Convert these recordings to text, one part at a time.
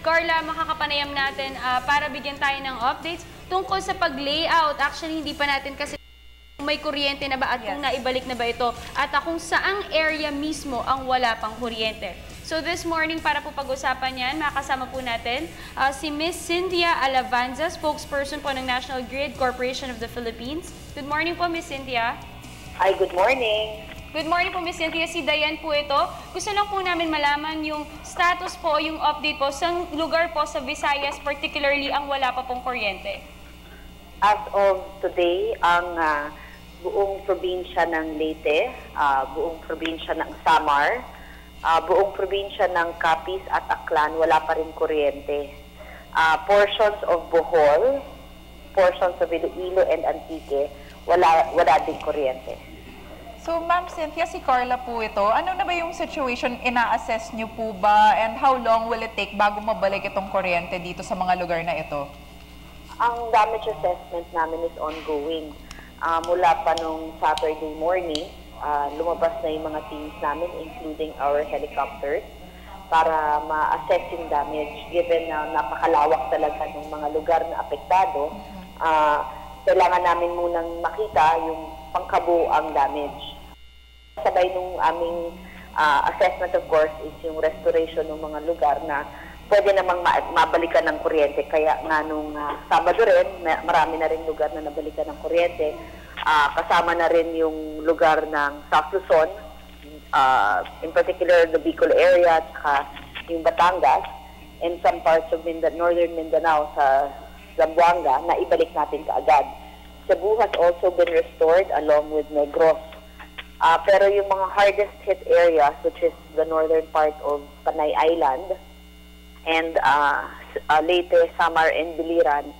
Carla, makakapanayam natin para bigyan tayo ng updates tungkol sa pag-layout. Actually, hindi pa natin kasi may kuryente na ba at kung naibalik na ba ito at kung saang area mismo ang wala pang kuryente. So this morning, para po pag-usapan yan, makasama po natin si Miss Cynthia Alavanza, spokesperson po ng National Grid Corporation of the Philippines. Good morning po, Miss Cynthia. Hi, good morning. Good morning po, Miss Cynthia. Si Dayan po ito. Gusto lang po namin malaman yung status po, yung update po, sa lugar po sa Visayas, particularly ang wala pa pong kuryente. As of today, ang buong probinsya ng Leyte, buong probinsya ng Samar, buong probinsya ng Capiz at Aklan, wala pa rin kuryente. Portions of Bohol, portions of Iloilo and Antique, wala din kuryente. So, Ma'am Cynthia, si Carla po ito. Ano na ba yung situation? Ina-assess niyo po ba? And how long will it take bago mabalik itong kuryente dito sa mga lugar na ito? Ang damage assessment namin is ongoing. Mula pa nung Saturday morning, lumabas na yung mga teams namin, including our helicopters, para ma-assess yung damage. Given na napakalawak talaga ng mga lugar na apektado, kailangan namin munang makita yung pangkabuoang damage. Sabay nung aming assessment, of course, is yung restoration ng mga lugar na pwede namang mabalikan ng kuryente. Kaya nga nung Sabado rin, marami na rin lugar na nabalikan ng kuryente. Kasama na rin yung lugar ng South Luzon, in particular the Bicol area, at yung Batangas, and some parts of northern Mindanao sa Zamboanga na ibalik natin kaagad. Cebu has also been restored along with Negros. Pero yung mga hardest hit areas, which is the northern part of Panay Island and Leyte, Samar, and Biliran,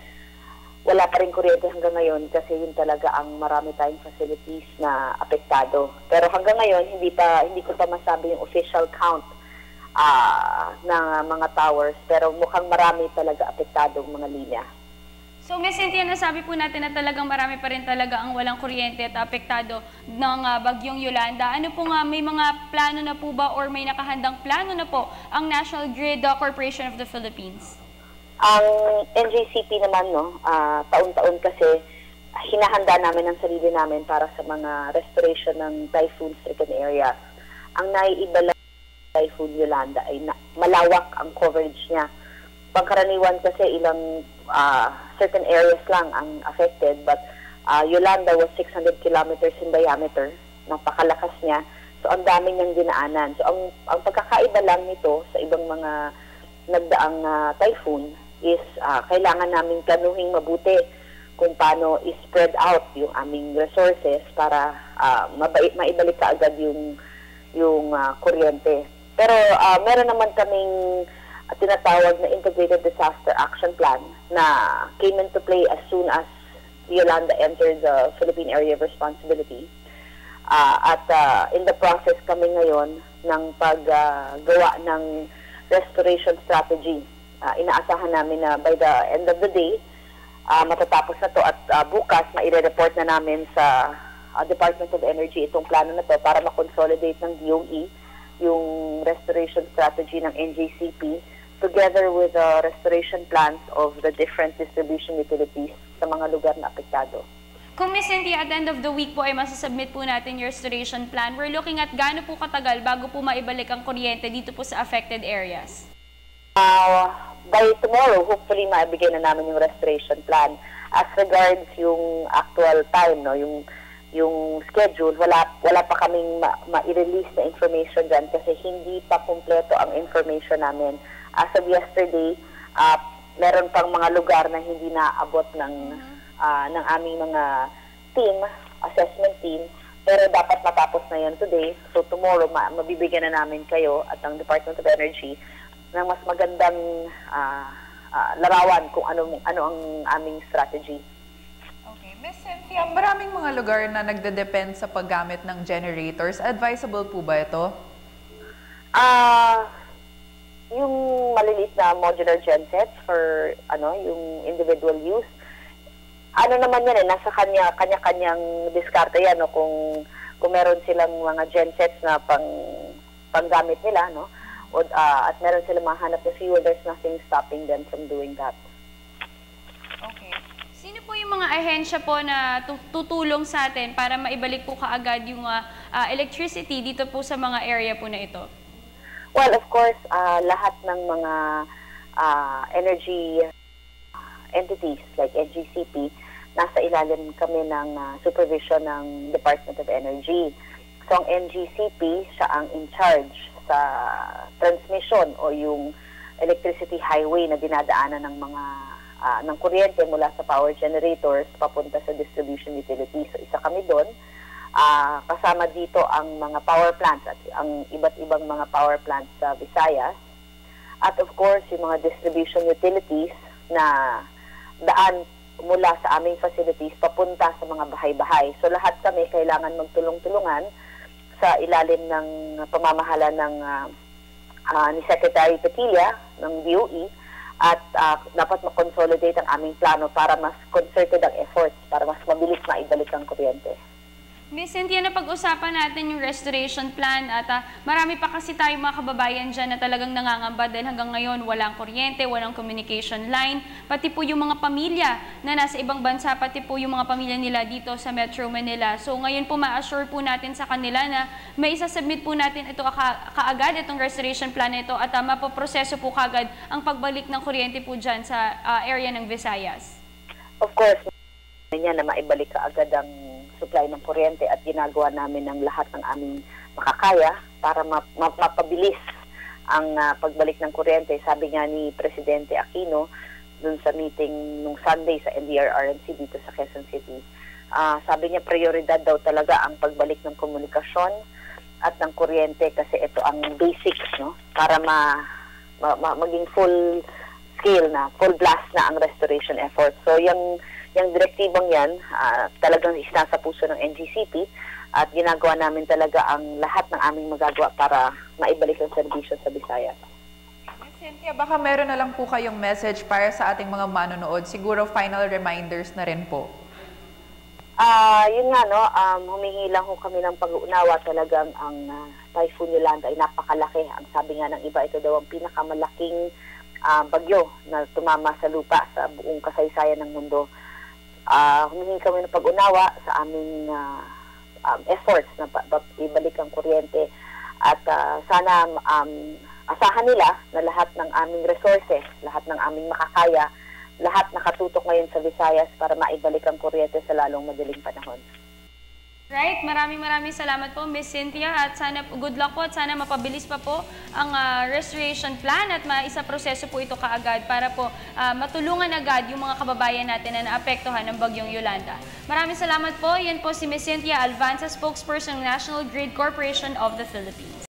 wala pa rin kuryente hanggang ngayon kasi yun talaga ang marami tayong facilities na apektado. Pero hanggang ngayon, hindi ko pa masabi yung official count ng mga towers, pero mukhang marami talaga apektadong mga linya. So, Ms. Cynthia, nasabi po natin na talagang marami pa rin talaga ang walang kuryente at apektado ng bagyong Yolanda. Ano po nga, may mga plano na po ba or may nakahandang plano na po ang National Grid Corporation of the Philippines? Ang NGCP naman, taon-taon kasi hinahanda namin ang sarili namin para sa mga restoration ng typhoon-stricken areas. Ang naiiba lang ng Typhoon Yolanda ay malawak ang coverage niya. Pangkaraniwan kasi ilang certain areas lang ang affected, but Yolanda was 600 kilometers in diameter. Napakalakas niya. So, ang dami niyang dinaanan. So, ang pagkakaiba lang nito sa ibang mga nagdaang typhoon is kailangan namin planuhin mabuti kung paano i-spread out yung aming resources para maibalik ka agad yung kuryente. Pero meron naman kaming tinatawag na Integrated Disaster Action Plan na came into play as soon as Yolanda entered the Philippine Area of Responsibility. In the process kami ngayon ng paggawa ng restoration strategy. Inaasahan namin na by the end of the day, matatapos na to at bukas maire-report na namin sa Department of Energy itong plano na to para makonsolidate ng DOE yung restoration strategy ng NGCP together with the restoration plans of the different distribution utilities sa mga lugar na apektado. Kung Ms. Cynthia, at the end of the week po ay masasubmit po natin yung restoration plan. We're looking at gaano po katagal bago po maibalik ang kuryente dito po sa affected areas? By tomorrow, hopefully maibigay na namin yung restoration plan. As regards yung actual time, yung schedule, wala pa kaming ma-release na information dyan kasi hindi pa kumpleto ang information namin. As of yesterday, meron pang mga lugar na hindi naabot ng aming mga assessment team, pero dapat matapos na yan today. So tomorrow, mabibigyan na namin kayo at ang Department of Energy ng mas magandang larawan kung ano ang aming strategy. Okay. Ms. Cynthia, maraming mga lugar na nagde-depend sa paggamit ng generators. Advisable po ba ito? Yung maliliit na modular gensets for yung individual use, naman yan nasa kanya-kanyang diskarte yan, kung meron silang mga gensets na panggamit nila, at meron sila mahanap na fuel, there's nothing stopping them from doing that. Okay. Sino po yung mga ahensya po na tutulong sa atin para maibalik po kaagad yung electricity dito po sa mga area po na ito? Well, of course, lahat ng mga energy entities like NGCP, nasa ilalim kami ng supervision ng Department of Energy. So, ang NGCP, siya ang in charge sa transmission o yung electricity highway na dinadaanan ng mga ng kuryente mula sa power generators papunta sa distribution utilities. So, isa kami doon. Kasama dito ang mga power plants at ang iba't ibang mga power plants sa Visayas. At of course, yung mga distribution utilities na daan mula sa aming facilities papunta sa mga bahay-bahay. So lahat kami kailangan magtulong-tulungan sa ilalim ng pamamahala ng ni Secretary Petilla ng DOE at dapat makonsolidate ang aming plano para mas concerted ang efforts para mas mabilis maibalik ang kuryente. Miss Cynthia, napag-usapan natin yung restoration plan at marami pa kasi tayong mga kababayan dyan na talagang nangangamba dahil hanggang ngayon walang kuryente, walang communication line, pati po yung mga pamilya na nasa ibang bansa, pati po yung mga pamilya nila dito sa Metro Manila. So ngayon po ma-assure po natin sa kanila na may isasubmit po natin ito kaagad, itong restoration plan na ito at mapoproseso po kaagad ang pagbalik ng kuryente po dyan sa area ng Visayas. Of course, niya na maibalik kaagad ang supply ng kuryente at ginagawa namin ng lahat ng aming makakaya para mapabilis ang pagbalik ng kuryente. Sabi nga ni Presidente Aquino dun sa meeting nung Sunday sa NDRRMC dito sa Quezon City, sabi niya prioridad daw talaga ang pagbalik ng komunikasyon at ng kuryente kasi ito ang basics, no, para maging full scale na, full blast na ang restoration effort. So yung direktibang yan, talagang isinasa puso ng NGCP at ginagawa namin talaga ang lahat ng aming magagawa para maibalik ang serbisyo sa Visayas. Ms. Cynthia, baka meron na lang po kayong message para sa ating mga manonood. Siguro final reminders na rin po. Yun nga, no, humingi lang ho kami ng pag-uunawa. Talagang ang Typhoon Yolanda ay napakalaki. Ang sabi nga ng iba, ito daw ang pinakamalaking bagyo na tumama sa lupa sa buong kasaysayan ng mundo. Humingi kami ng pag-unawa sa aming efforts na ibalik ang kuryente at sana asahan nila na lahat ng aming resources, lahat ng aming makakaya, lahat nakatutok ngayon sa Visayas para maibalik ang kuryente sa lalong madaling panahon. Right, maraming salamat po Miss Cynthia at sana good luck po at sana mapabilis pa po ang restoration plan at maisaproseso po ito kaagad para po matulungan agad yung mga kababayan natin na naapektuhan ng bagyong Yolanda. Maraming salamat po. Yan po si Miss Cynthia Alvanza, spokesperson ng National Grid Corporation of the Philippines.